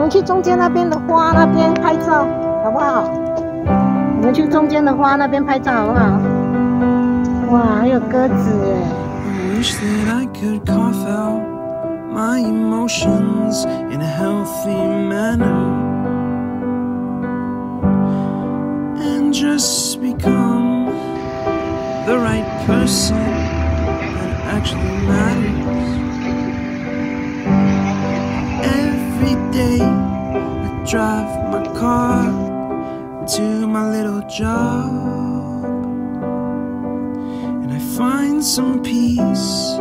们去中间那边的花那边拍照，好不好？我们去中间的花那边拍照，好不好？哇，还有鸽子耶！ Wish that I could cough out my emotions in a healthy manner and just become the right person that actually matters. Every day I drive my car to my little job and I find some peace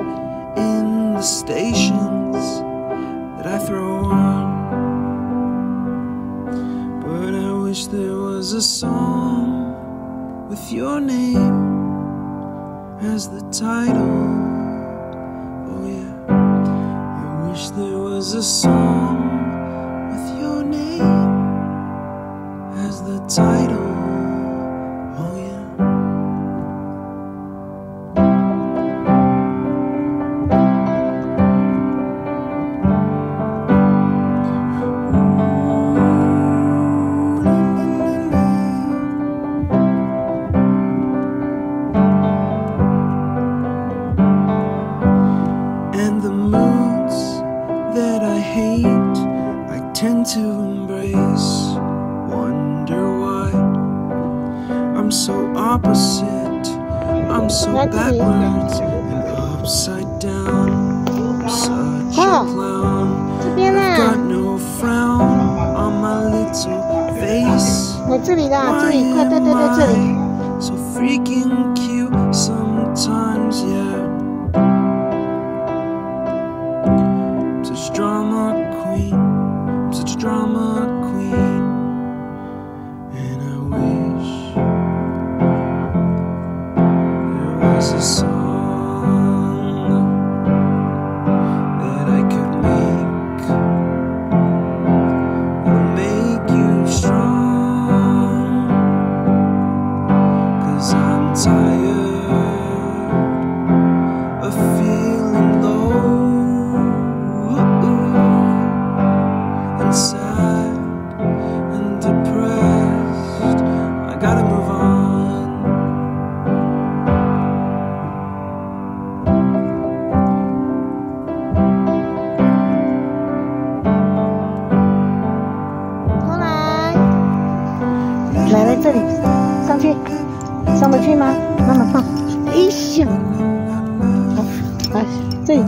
in the stations that I throw on. But I wish there was a song with your name as the title. Oh yeah, I wish there was a song with your name as the title. Oh yeah. And the moods that I hate, I tend to embrace. Wonder why I'm so opposite, I'm so backwards and upside down. I'm such a clown. I've got no frown on my little face. Why am I so freaking cute sometimes, yeah. Such drama queen, I'm such drama queen, and I wish there was a song that I could make that'll make you strong, 'cause I'm tired of feeling low and sad and depressed. I gotta move on. Come on， 来这里，上去，上得去吗？慢慢放。哎咻，好，来这里。